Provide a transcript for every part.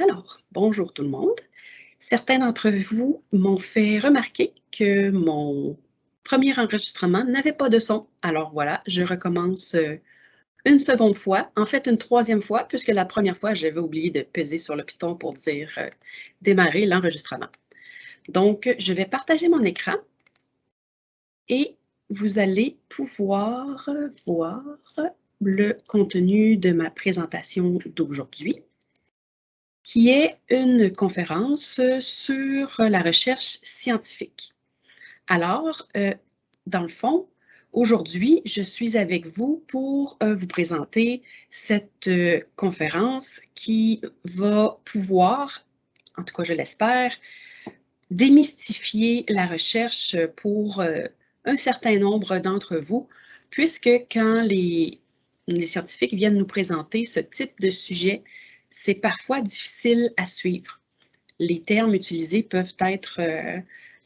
Alors, bonjour tout le monde. Certains d'entre vous m'ont fait remarquer que mon premier enregistrement n'avait pas de son. Alors voilà, je recommence une seconde fois, en fait une troisième fois, puisque la première fois, j'avais oublié de peser sur le piton pour dire démarrer l'enregistrement. Donc, je vais partager mon écran et vous allez pouvoir voir le contenu de ma présentation d'aujourd'hui, qui est une conférence sur la recherche scientifique. Alors, dans le fond, aujourd'hui, je suis avec vous pour vous présenter cette conférence qui va pouvoir, en tout cas je l'espère, démystifier la recherche pour un certain nombre d'entre vous, puisque quand les scientifiques viennent nous présenter ce type de sujet, c'est parfois difficile à suivre. Les termes utilisés peuvent être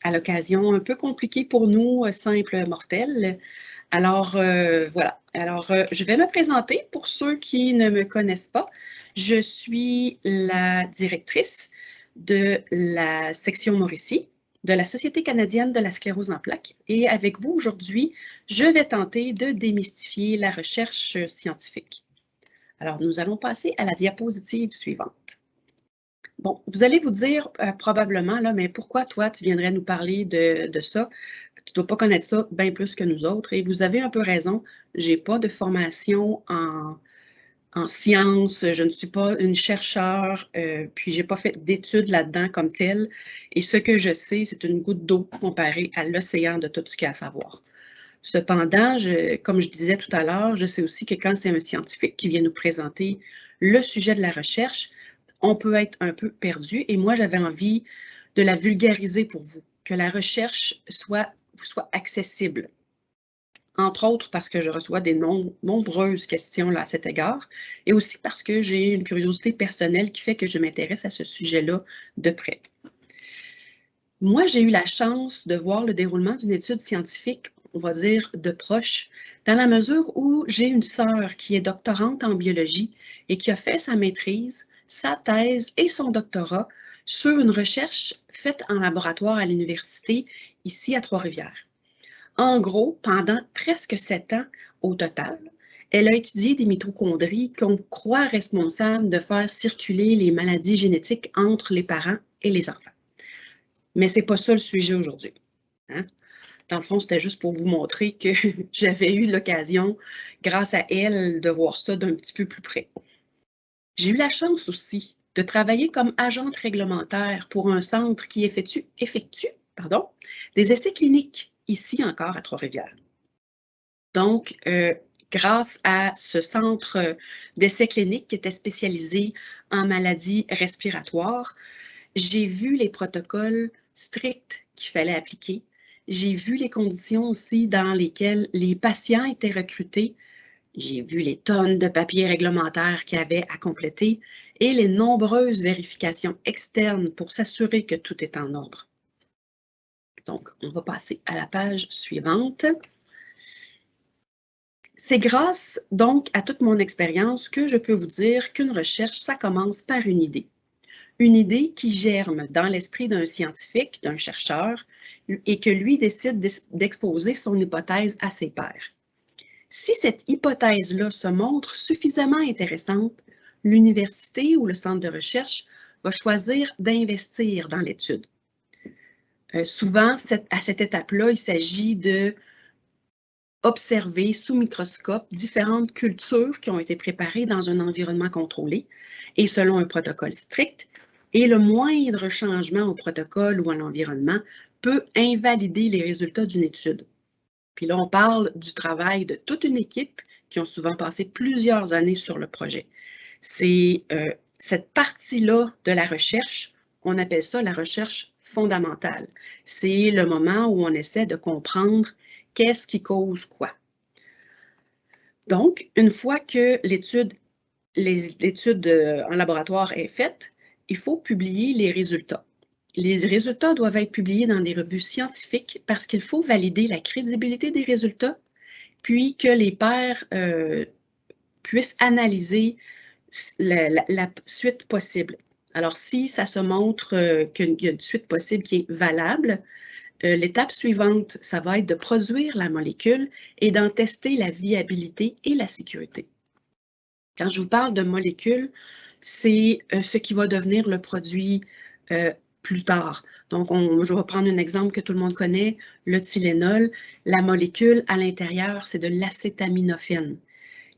à l'occasion un peu compliqués pour nous, simples mortels. Alors, voilà. Alors, je vais me présenter pour ceux qui ne me connaissent pas. Je suis la directrice de la section Mauricie de la Société canadienne de la sclérose en plaques. Et avec vous aujourd'hui, je vais tenter de démystifier la recherche scientifique. Alors, nous allons passer à la diapositive suivante. Bon, vous allez vous dire probablement, là, mais pourquoi toi, tu viendrais nous parler de ça? Tu ne dois pas connaître ça bien plus que nous autres. Et vous avez un peu raison, je n'ai pas de formation en sciences, je ne suis pas une chercheure, puis je n'ai pas fait d'études là-dedans comme telle. Et ce que je sais, c'est une goutte d'eau comparée à l'océan de tout ce qu'il y a à savoir. Cependant, comme je disais tout à l'heure, je sais aussi que quand c'est un scientifique qui vient nous présenter le sujet de la recherche, on peut être un peu perdu. Et moi, j'avais envie de la vulgariser pour vous, que la recherche vous soit accessible. Entre autres parce que je reçois des nombreuses questions là, à cet égard, et aussi parce que j'ai une curiosité personnelle qui fait que je m'intéresse à ce sujet-là de près. Moi, j'ai eu la chance de voir le déroulement d'une étude scientifique, on va dire, de proche, dans la mesure où j'ai une sœur qui est doctorante en biologie et qui a fait sa maîtrise, sa thèse et son doctorat sur une recherche faite en laboratoire à l'université ici à Trois-Rivières. En gros, pendant presque 7 ans au total, elle a étudié des mitochondries qu'on croit responsables de faire circuler les maladies génétiques entre les parents et les enfants. Mais ce n'est pas ça le sujet aujourd'hui. Hein? Dans le fond, c'était juste pour vous montrer que j'avais eu l'occasion, grâce à elle, de voir ça d'un petit peu plus près. J'ai eu la chance aussi de travailler comme agente réglementaire pour un centre qui effectue des essais cliniques ici encore à Trois-Rivières. Donc, grâce à ce centre d'essais cliniques qui était spécialisé en maladies respiratoires, j'ai vu les protocoles stricts qu'il fallait appliquer. J'ai vu les conditions aussi dans lesquelles les patients étaient recrutés. J'ai vu les tonnes de papiers réglementaires qu'il y avait à compléter et les nombreuses vérifications externes pour s'assurer que tout est en ordre. Donc, on va passer à la page suivante. C'est grâce donc à toute mon expérience que je peux vous dire qu'une recherche, ça commence par une idée. Une idée qui germe dans l'esprit d'un scientifique, d'un chercheur, et que lui décide d'exposer son hypothèse à ses pairs. Si cette hypothèse-là se montre suffisamment intéressante, l'université ou le centre de recherche va choisir d'investir dans l'étude. Souvent, à cette étape-là, il s'agit de observer sous microscope différentes cultures qui ont été préparées dans un environnement contrôlé et selon un protocole strict, et le moindre changement au protocole ou à l'environnement peut invalider les résultats d'une étude. Puis là, on parle du travail de toute une équipe qui ont souvent passé plusieurs années sur le projet. C'est cette partie-là de la recherche, on appelle ça la recherche fondamentale. C'est le moment où on essaie de comprendre qu'est-ce qui cause quoi. Donc, une fois que l'étude en laboratoire est faite, il faut publier les résultats. Les résultats doivent être publiés dans des revues scientifiques parce qu'il faut valider la crédibilité des résultats, puis que les pairs puissent analyser la suite possible. Alors, si ça se montre qu'il y a une suite possible qui est valable, l'étape suivante, ça va être de produire la molécule et d'en tester la viabilité et la sécurité. Quand je vous parle de molécule, c'est ce qui va devenir le produit plus tard. Donc, je vais prendre un exemple que tout le monde connaît, le Tylenol. La molécule à l'intérieur, c'est de l'acétaminophène.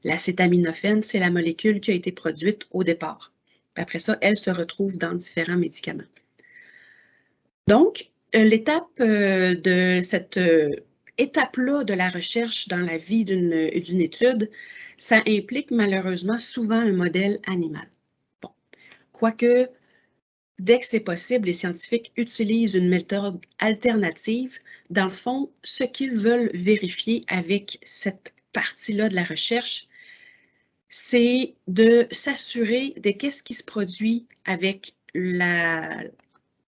L'acétaminophène, c'est la molécule qui a été produite au départ. Puis après ça, elle se retrouve dans différents médicaments. Donc, l'étape de cette étape-là de la recherche dans la vie d'une étude, ça implique malheureusement souvent un modèle animal. Bon. Quoique, dès que c'est possible, les scientifiques utilisent une méthode alternative. Dans le fond, ce qu'ils veulent vérifier avec cette partie-là de la recherche, c'est de s'assurer de qu'est-ce qui se produit avec la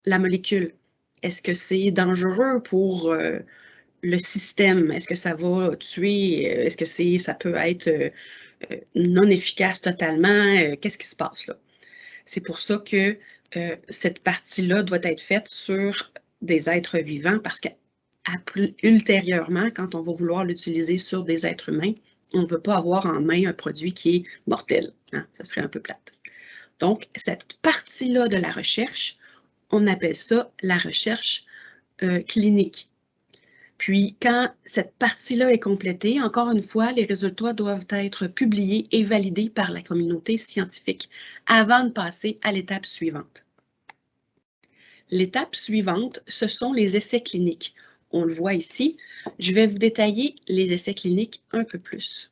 molécule. Est-ce que c'est dangereux pour le système? Est-ce que ça va tuer? Est-ce que ça peut être non efficace totalement? Qu'est-ce qui se passe là? C'est pour ça que cette partie-là doit être faite sur des êtres vivants parce qu'ultérieurement, quand on va vouloir l'utiliser sur des êtres humains, on ne veut pas avoir en main un produit qui est mortel. Hein? Ça serait un peu plate. Donc, cette partie-là de la recherche, on appelle ça la recherche clinique. Puis, quand cette partie-là est complétée, encore une fois, les résultats doivent être publiés et validés par la communauté scientifique avant de passer à l'étape suivante. L'étape suivante, ce sont les essais cliniques. On le voit ici. Je vais vous détailler les essais cliniques un peu plus.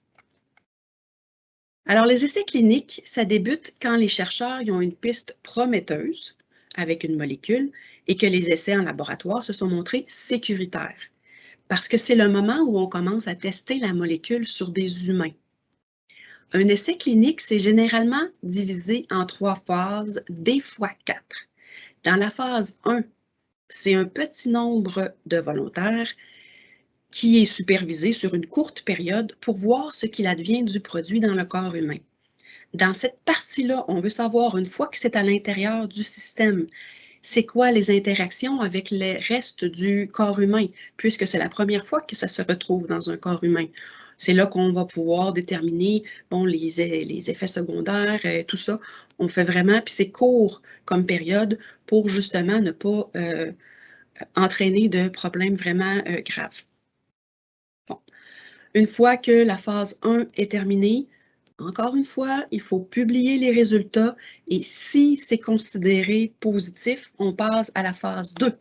Alors, les essais cliniques, ça débute quand les chercheurs ont une piste prometteuse avec une molécule et que les essais en laboratoire se sont montrés sécuritaires. Parce que c'est le moment où on commence à tester la molécule sur des humains. Un essai clinique, c'est généralement divisé en 3 phases, des fois 4. Dans la phase 1, c'est un petit nombre de volontaires qui est supervisé sur une courte période pour voir ce qu'il advient du produit dans le corps humain. Dans cette partie-là, on veut savoir, une fois que c'est à l'intérieur du système, c'est quoi les interactions avec les restes du corps humain, puisque c'est la première fois que ça se retrouve dans un corps humain. C'est là qu'on va pouvoir déterminer bon, les effets secondaires, tout ça. On fait vraiment, puis c'est court comme période pour justement ne pas entraîner de problèmes vraiment graves. Bon. Une fois que la phase 1 est terminée, encore une fois, il faut publier les résultats et si c'est considéré positif, on passe à la phase 2.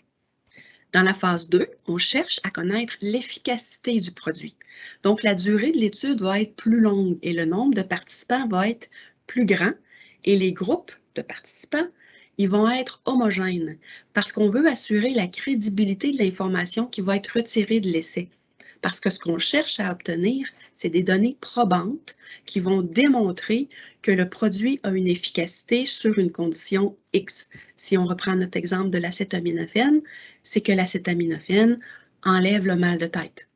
Dans la phase 2, on cherche à connaître l'efficacité du produit. Donc, la durée de l'étude va être plus longue et le nombre de participants va être plus grand et les groupes de participants, ils vont être homogènes parce qu'on veut assurer la crédibilité de l'information qui va être retirée de l'essai. Parce que ce qu'on cherche à obtenir, c'est des données probantes qui vont démontrer que le produit a une efficacité sur une condition X. Si on reprend notre exemple de l'acétaminophène, c'est que l'acétaminophène enlève le mal de tête.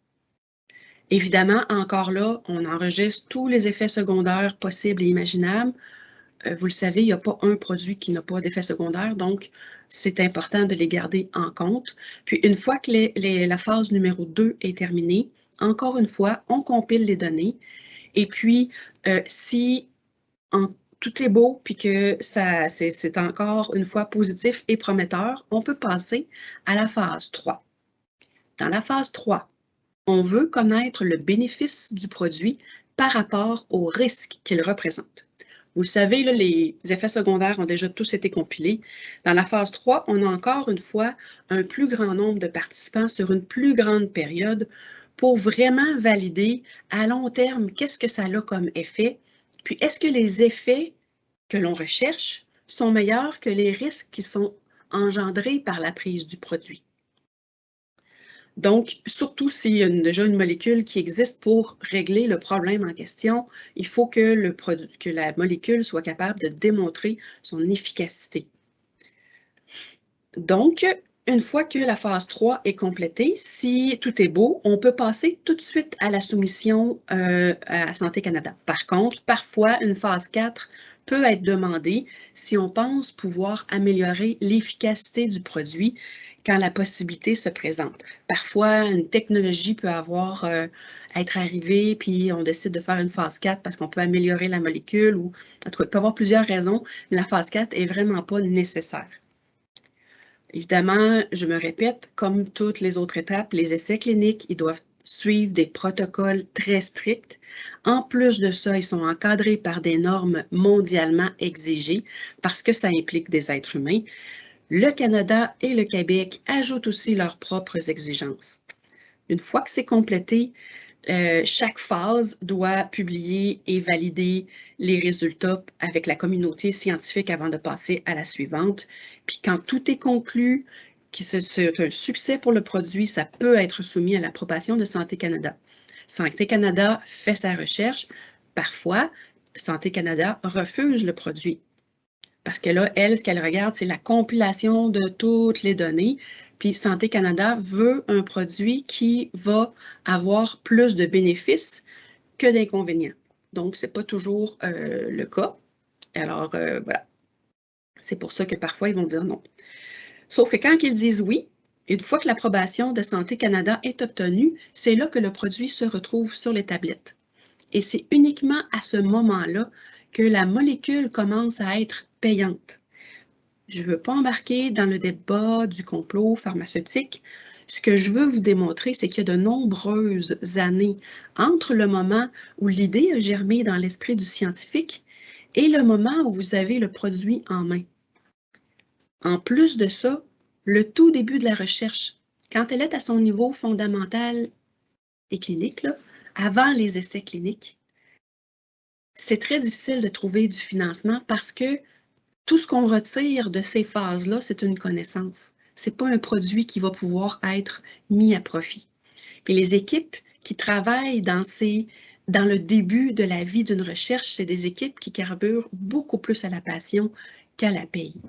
Évidemment, encore là, on enregistre tous les effets secondaires possibles et imaginables. Vous le savez, il n'y a pas un produit qui n'a pas d'effet secondaire, donc c'est important de les garder en compte. Puis une fois que la phase numéro 2 est terminée, encore une fois, on compile les données. Et puis, si tout est beau, puis que c'est encore une fois positif et prometteur, on peut passer à la phase 3. Dans la phase 3, on veut connaître le bénéfice du produit par rapport au risque qu'il représente. Vous le savez, là, les effets secondaires ont déjà tous été compilés. Dans la phase 3, on a encore une fois un plus grand nombre de participants sur une plus grande période pour vraiment valider à long terme qu'est-ce que ça a comme effet. Puis, est-ce que les effets que l'on recherche sont meilleurs que les risques qui sont engendrés par la prise du produit? Donc, surtout s'il y a déjà une molécule qui existe pour régler le problème en question, il faut que la molécule soit capable de démontrer son efficacité. Donc, une fois que la phase 3 est complétée, si tout est beau, on peut passer tout de suite à la soumission à Santé Canada. Par contre, parfois, une phase 4 peut être demandé si on pense pouvoir améliorer l'efficacité du produit quand la possibilité se présente. Parfois, une technologie peut être arrivée, puis on décide de faire une phase 4 parce qu'on peut améliorer la molécule, ou en tout cas, il peut y avoir plusieurs raisons, mais la phase 4 n'est vraiment pas nécessaire. Évidemment, je me répète, comme toutes les autres étapes, les essais cliniques, ils doivent suivre des protocoles très stricts. En plus de ça, ils sont encadrés par des normes mondialement exigées parce que ça implique des êtres humains. Le Canada et le Québec ajoutent aussi leurs propres exigences. Une fois que c'est complété, chaque phase doit publier et valider les résultats avec la communauté scientifique avant de passer à la suivante. Puis quand tout est conclu, que c'est un succès pour le produit, ça peut être soumis à l'approbation de Santé Canada. Santé Canada fait sa recherche. Parfois, Santé Canada refuse le produit. Parce que là, elle, ce qu'elle regarde, c'est la compilation de toutes les données. Puis Santé Canada veut un produit qui va avoir plus de bénéfices que d'inconvénients. Donc, ce n'est pas toujours le cas. Alors, voilà. C'est pour ça que parfois, ils vont dire non. Sauf que quand ils disent oui, une fois que l'approbation de Santé Canada est obtenue, c'est là que le produit se retrouve sur les tablettes. Et c'est uniquement à ce moment-là que la molécule commence à être payante. Je ne veux pas embarquer dans le débat du complot pharmaceutique. Ce que je veux vous démontrer, c'est qu'il y a de nombreuses années entre le moment où l'idée a germé dans l'esprit du scientifique et le moment où vous avez le produit en main. En plus de ça, le tout début de la recherche, quand elle est à son niveau fondamental et clinique, là, avant les essais cliniques, c'est très difficile de trouver du financement parce que tout ce qu'on retire de ces phases-là, c'est une connaissance. Ce n'est pas un produit qui va pouvoir être mis à profit. Puis les équipes qui travaillent dans le début de la vie d'une recherche, c'est des équipes qui carburent beaucoup plus à la passion qu'à la paye.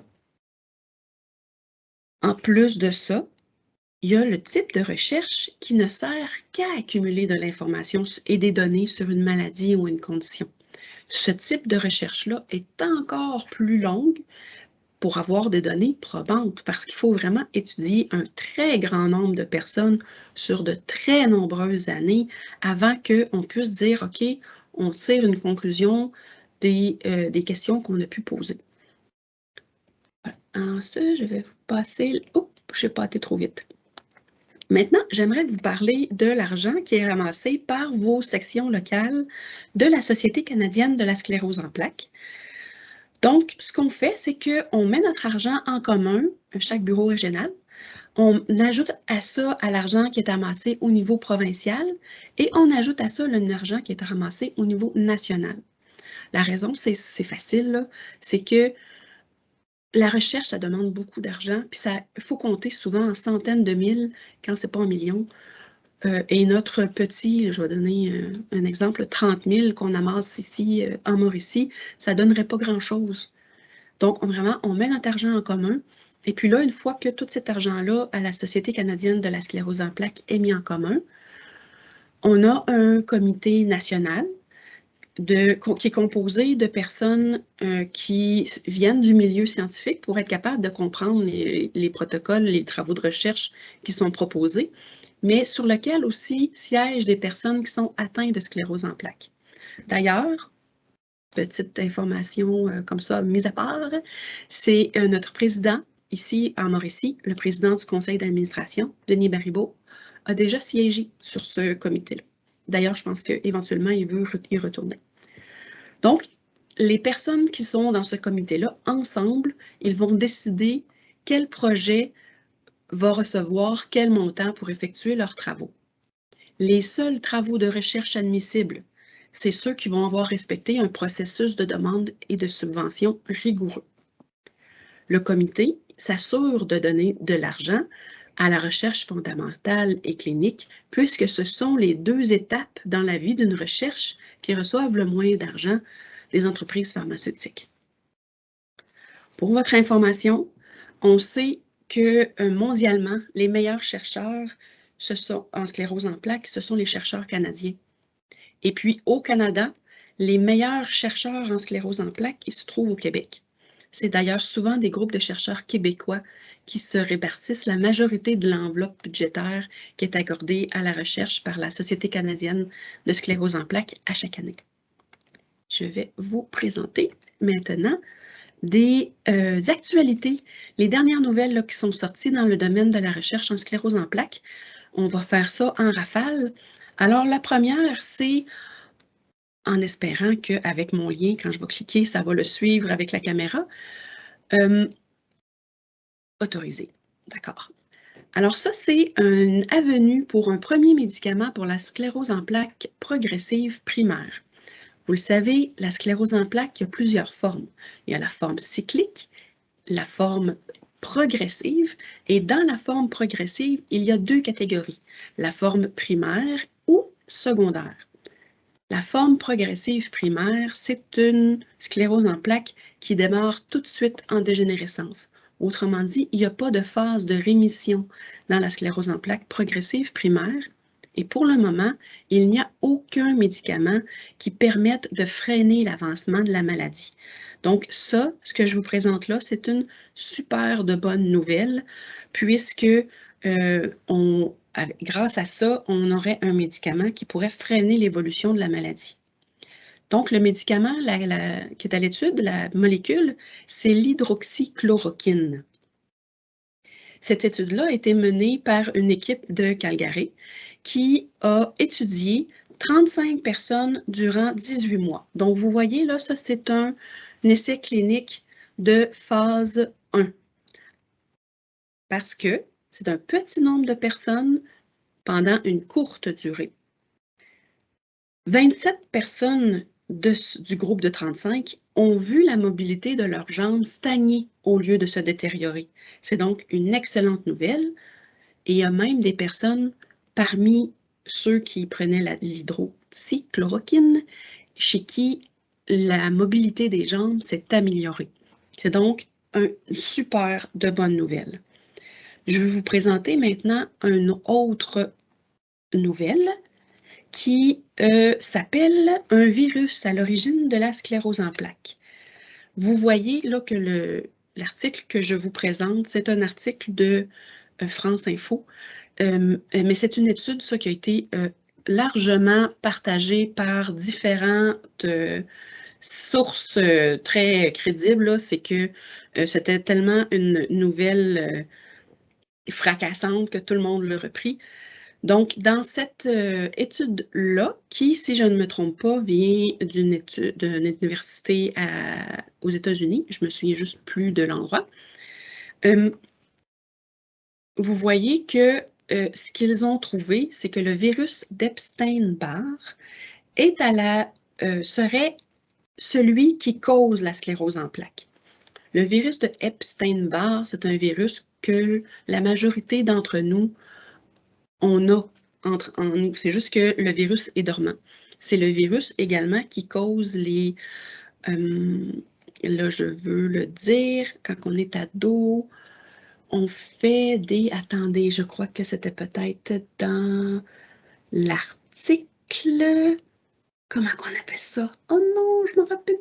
En plus de ça, il y a le type de recherche qui ne sert qu'à accumuler de l'information et des données sur une maladie ou une condition. Ce type de recherche-là est encore plus longue pour avoir des données probantes, parce qu'il faut vraiment étudier un très grand nombre de personnes sur de très nombreuses années avant qu'on puisse dire, OK, on tire une conclusion des questions qu'on a pu poser. Voilà. Ensuite, je vais vous passer... Oh, je n'ai pas été trop vite. Maintenant, j'aimerais vous parler de l'argent qui est ramassé par vos sections locales de la Société canadienne de la sclérose en plaques. Donc, ce qu'on fait, c'est qu'on met notre argent en commun, chaque bureau régional. On ajoute à ça à l'argent qui est amassé au niveau provincial et on ajoute à ça l'argent qui est ramassé au niveau national. La raison, c'est facile, c'est que la recherche, ça demande beaucoup d'argent, puis il faut compter souvent en centaines de mille quand ce n'est pas en millions. Et notre petit, je vais donner un exemple, 30 000 qu'on amasse ici en Mauricie, ça ne donnerait pas grand-chose. Donc, vraiment, on met notre argent en commun. Et puis là, une fois que tout cet argent-là à la Société canadienne de la sclérose en plaques est mis en commun, on a un comité national qui est composé de personnes qui viennent du milieu scientifique pour être capables de comprendre les protocoles, les travaux de recherche qui sont proposés, mais sur lequel aussi siègent des personnes qui sont atteintes de sclérose en plaques. D'ailleurs, petite information comme ça, mise à part, c'est notre président, ici en Mauricie, le président du conseil d'administration, Denis Baribeau, a déjà siégé sur ce comité-là. D'ailleurs, je pense qu'éventuellement, il veut y retourner. Donc, les personnes qui sont dans ce comité-là, ensemble, ils vont décider quel projet va recevoir quel montant pour effectuer leurs travaux. Les seuls travaux de recherche admissibles, c'est ceux qui vont avoir respecté un processus de demande et de subvention rigoureux. Le comité s'assure de donner de l'argent à la recherche fondamentale et clinique, puisque ce sont les deux étapes dans la vie d'une recherche qui reçoivent le moins d'argent des entreprises pharmaceutiques. Pour votre information, on sait que mondialement, les meilleurs chercheurs en sclérose en plaques, ce sont les chercheurs canadiens. Et puis, au Canada, Les meilleurs chercheurs en sclérose en plaques, ils se trouvent au Québec. C'est d'ailleurs souvent des groupes de chercheurs québécois qui se répartissent la majorité de l'enveloppe budgétaire qui est accordée à la recherche par la Société canadienne de sclérose en plaques à chaque année. Je vais vous présenter maintenant des actualités, les dernières nouvelles là, qui sont sorties dans le domaine de la recherche en sclérose en plaques. On va faire ça en rafale. Alors, la première, c'est en espérant qu'avec mon lien, quand je vais cliquer, ça va le suivre avec la caméra. Autorisé. D'accord. Alors ça, c'est une avenue pour un premier médicament pour la sclérose en plaques progressive primaire. Vous le savez, la sclérose en plaques, il y a plusieurs formes. Il y a la forme cyclique, la forme progressive, et dans la forme progressive, il y a deux catégories, la forme primaire ou secondaire. La forme progressive primaire, c'est une sclérose en plaques qui démarre tout de suite en dégénérescence. Autrement dit, il n'y a pas de phase de rémission dans la sclérose en plaques progressive primaire. Et pour le moment, il n'y a aucun médicament qui permette de freiner l'avancement de la maladie. Donc ça, ce que je vous présente là, c'est une super de bonne nouvelle, puisque grâce à ça, on aurait un médicament qui pourrait freiner l'évolution de la maladie. Donc, le médicament qui est à l'étude, la molécule, c'est l'hydroxychloroquine. Cette étude-là a été menée par une équipe de Calgary qui a étudié 35 personnes durant 18 mois. Donc, vous voyez, là, ça, c'est un essai clinique de phase 1. Parce que c'est un petit nombre de personnes pendant une courte durée. 27 personnes du groupe de 35 ont vu la mobilité de leurs jambes stagner au lieu de se détériorer. C'est donc une excellente nouvelle. Et il y a même des personnes parmi ceux qui prenaient l'hydroxychloroquine chez qui la mobilité des jambes s'est améliorée. C'est donc une super de bonne nouvelle. Je vais vous présenter maintenant une autre nouvelle qui s'appelle un virus à l'origine de la sclérose en plaques. Vous voyez là que l'article que je vous présente, c'est un article de France Info, mais c'est une étude ça, qui a été largement partagée par différentes sources très crédibles. C'est que c'était tellement une nouvelle fracassante que tout le monde l'a repris. Donc, dans cette étude-là, qui, si je ne me trompe pas, vient d'une université aux États-Unis, je me souviens juste plus de l'endroit, vous voyez que ce qu'ils ont trouvé, c'est que le virus d'Epstein-Barr serait celui qui cause la sclérose en plaques. Le virus de Epstein-Barr, c'est un virus que la majorité d'entre nous, on a en nous. C'est juste que le virus est dormant. C'est le virus également qui cause les... là, je veux le dire, quand on est ado, on fait des... Attendez, je crois que c'était peut-être dans l'article... Comment qu'on appelle ça? Oh non, je me rappelle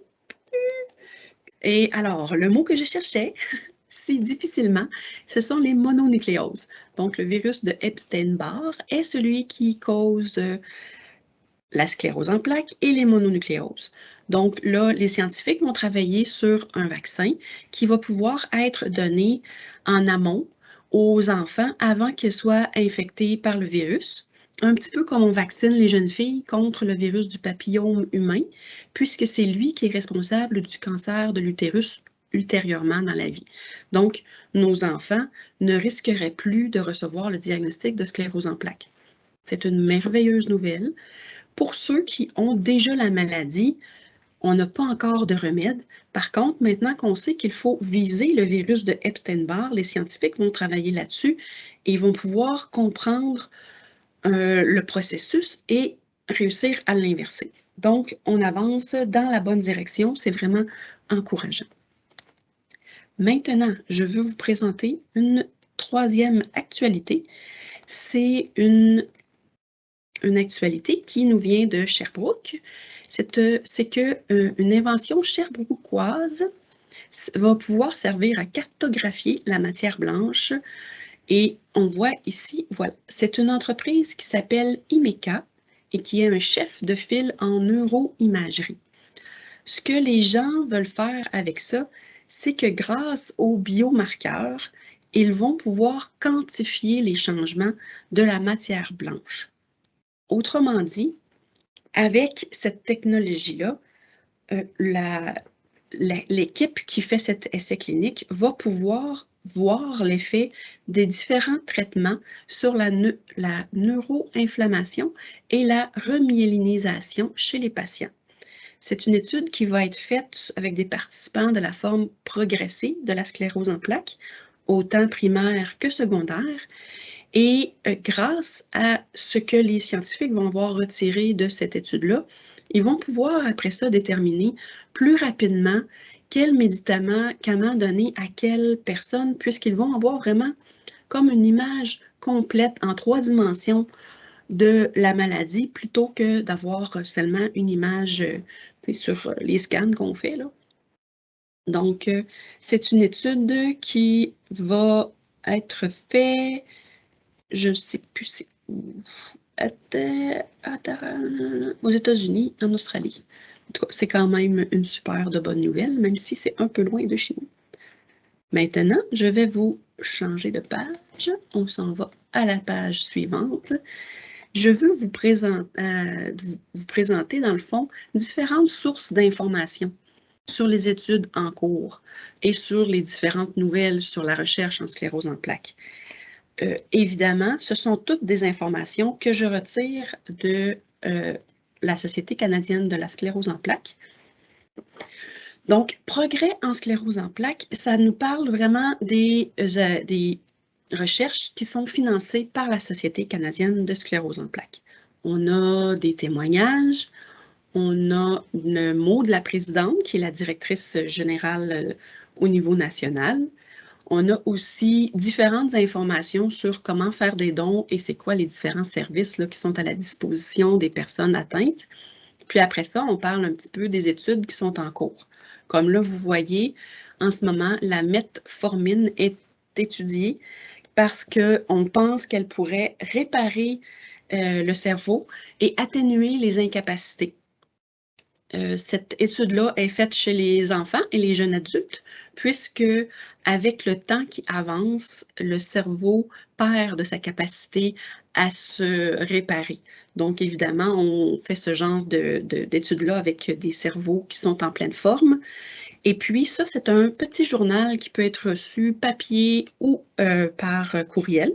plus. Et alors, le mot que je cherchais, si difficilement, ce sont les mononucléoses. Donc, le virus de Epstein-Barr est celui qui cause la sclérose en plaques et les mononucléoses. Donc là, les scientifiques vont travailler sur un vaccin qui va pouvoir être donné en amont aux enfants avant qu'ils soient infectés par le virus, un petit peu comme on vaccine les jeunes filles contre le virus du papillome humain, puisque c'est lui qui est responsable du cancer de l'utérus ultérieurement dans la vie. Donc, nos enfants ne risqueraient plus de recevoir le diagnostic de sclérose en plaques. C'est une merveilleuse nouvelle. Pour ceux qui ont déjà la maladie, on n'a pas encore de remède. Par contre, maintenant qu'on sait qu'il faut viser le virus de Epstein-Barr, les scientifiques vont travailler là-dessus et vont pouvoir comprendre le processus et réussir à l'inverser. Donc, on avance dans la bonne direction. C'est vraiment encourageant. Maintenant, je veux vous présenter une troisième actualité. C'est une actualité qui nous vient de Sherbrooke c'est que une invention sherbrookeoise va pouvoir servir à cartographier la matière blanche. Et on voit ici, voilà, c'est une entreprise qui s'appelle Imeca et qui est un chef de file en neuroimagerie. Ce que les gens veulent faire avec ça, c'est que grâce aux biomarqueurs, ils vont pouvoir quantifier les changements de la matière blanche. Autrement dit, avec cette technologie-là, l'équipe qui fait cet essai clinique va pouvoir voir l'effet des différents traitements sur la neuroinflammation et la remyélinisation chez les patients. C'est une étude qui va être faite avec des participants de la forme progressée de la sclérose en plaques, autant primaire que secondaire. Et grâce à ce que les scientifiques vont avoir retiré de cette étude-là, ils vont pouvoir après ça déterminer plus rapidement quel médicament donner à quelle personne, puisqu'ils vont avoir vraiment comme une image complète en 3 dimensions de la maladie, plutôt que d'avoir seulement une image sur les scans qu'on fait, là. Donc, c'est une étude qui va être faite, je ne sais plus c'est où, aux États-Unis, en Australie. En tout cas, c'est quand même une super de bonne nouvelle, même si c'est un peu loin de chez nous. Maintenant, je vais vous changer de page. On s'en va à la page suivante. Je veux vous présenter, dans le fond, différentes sources d'informations sur les études en cours et sur les différentes nouvelles sur la recherche en sclérose en plaques. Évidemment, ce sont toutes des informations que je retire de la Société canadienne de la sclérose en plaques. Donc, progrès en sclérose en plaques, ça nous parle vraiment des recherches qui sont financées par la Société canadienne de sclérose en plaques. On a des témoignages, on a le mot de la présidente, qui est la directrice générale au niveau national. On a aussi différentes informations sur comment faire des dons et c'est quoi les différents services là, qui sont à la disposition des personnes atteintes. Puis après ça, on parle un petit peu des études qui sont en cours. Comme là, vous voyez, en ce moment, la metformine est étudiée parce qu'on pense qu'elle pourrait réparer le cerveau et atténuer les incapacités. Cette étude-là est faite chez les enfants et les jeunes adultes, puisque avec le temps qui avance, le cerveau perd de sa capacité à se réparer. Donc, évidemment, on fait ce genre d'études-là avec des cerveaux qui sont en pleine forme. Et puis, ça, c'est un petit journal qui peut être reçu papier ou par courriel.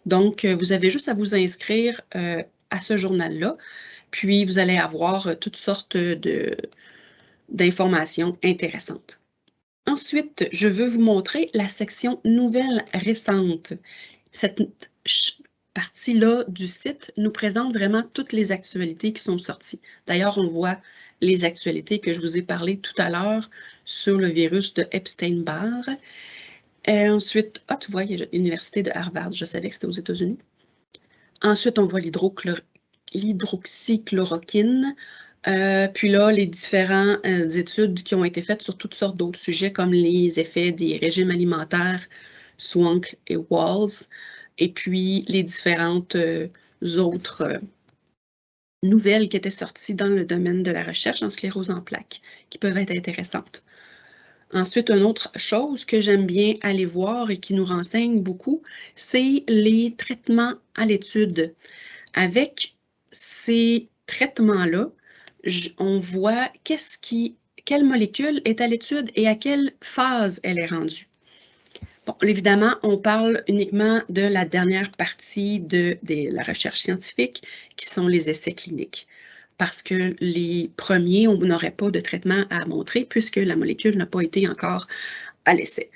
Donc, vous avez juste à vous inscrire à ce journal-là. Puis, vous allez avoir toutes sortes d'informations intéressantes. Ensuite, je veux vous montrer la section nouvelles récentes. Cette partie-là du site nous présente vraiment toutes les actualités qui sont sorties. D'ailleurs, on voit les actualités que je vous ai parlé tout à l'heure sur le virus de Epstein-Barr. Ensuite, tu vois, il y a l'université de Harvard. Je savais que c'était aux États-Unis. Ensuite, on voit l'hydroxychloroquine. Puis là, les différentes études qui ont été faites sur toutes sortes d'autres sujets, comme les effets des régimes alimentaires, Swank et Walls, et puis les différentes autres nouvelles qui étaient sorties dans le domaine de la recherche en sclérose en plaques, qui peuvent être intéressantes. Ensuite, une autre chose que j'aime bien aller voir et qui nous renseigne beaucoup, c'est les traitements à l'étude. Avec ces traitements-là, on voit quelle molécule est à l'étude et à quelle phase elle est rendue. Bon, évidemment, on parle uniquement de la dernière partie de la recherche scientifique, qui sont les essais cliniques. Parce que les premiers, on n'aurait pas de traitement à montrer puisque la molécule n'a pas été encore à l'essai.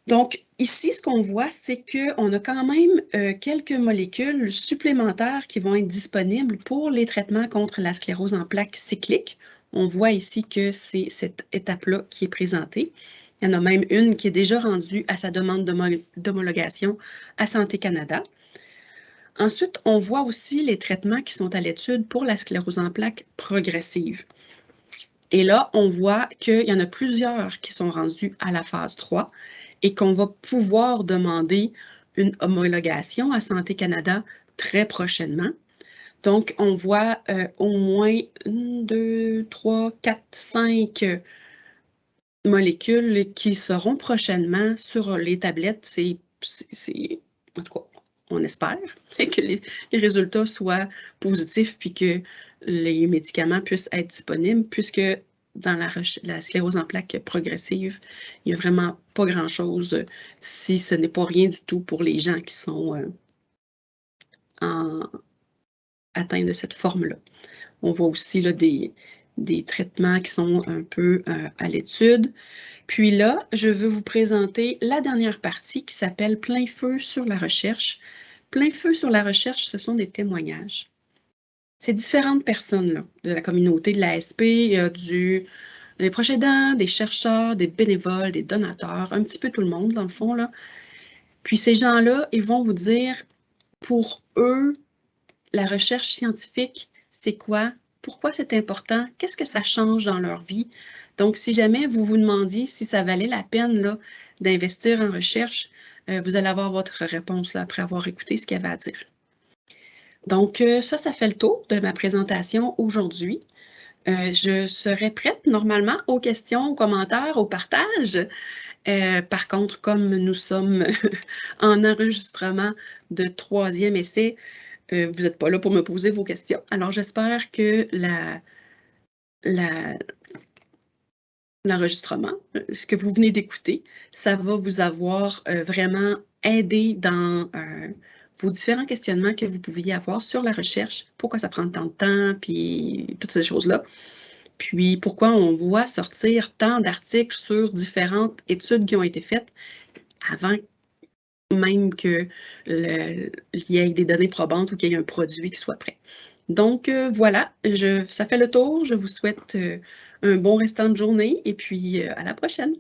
Donc, ici, ce qu'on voit, c'est qu'on a quand même quelques molécules supplémentaires qui vont être disponibles pour les traitements contre la sclérose en plaques cyclique. On voit ici que c'est cette étape-là qui est présentée. Il y en a même une qui est déjà rendue à sa demande d'homologation à Santé Canada. Ensuite, on voit aussi les traitements qui sont à l'étude pour la sclérose en plaques progressive. Et là, on voit qu'il y en a plusieurs qui sont rendus à la phase 3 et qu'on va pouvoir demander une homologation à Santé Canada très prochainement. Donc, on voit au moins 1, 2, 3, 4, 5 molécules qui seront prochainement sur les tablettes. En tout cas, on espère que les résultats soient positifs puis que les médicaments puissent être disponibles, puisque dans la sclérose en plaques progressive, il n'y a vraiment pas grand-chose si ce n'est pas rien du tout pour les gens qui sont atteints de cette forme-là. On voit aussi là, des traitements qui sont un peu à l'étude. Puis là, je veux vous présenter la dernière partie qui s'appelle Plein feu sur la recherche. Plein feu sur la recherche, ce sont des témoignages. C'est différentes personnes là, de la communauté de l'ASP, des proches aidants, des chercheurs, des bénévoles, des donateurs, un petit peu tout le monde dans le fond. Là. Puis ces gens-là, ils vont vous dire, pour eux, la recherche scientifique, c'est quoi? Pourquoi c'est important? Qu'est-ce que ça change dans leur vie? Donc, si jamais vous vous demandiez si ça valait la peine d'investir en recherche, vous allez avoir votre réponse là, après avoir écouté ce qu'il y avait à dire. Donc, ça fait le tour de ma présentation aujourd'hui. Je serai prête normalement aux questions, aux commentaires, au partage. Par contre, comme nous sommes en enregistrement de 3e essai, vous n'êtes pas là pour me poser vos questions. Alors, j'espère que l'enregistrement, ce que vous venez d'écouter, ça va vous avoir vraiment aidé dans vos différents questionnements que vous pouviez avoir sur la recherche, pourquoi ça prend tant de temps, puis toutes ces choses-là. Puis pourquoi on voit sortir tant d'articles sur différentes études qui ont été faites avant même qu'il y ait des données probantes ou qu'il y ait un produit qui soit prêt. Donc voilà, ça fait le tour. Je vous souhaite un bon restant de journée et puis à la prochaine.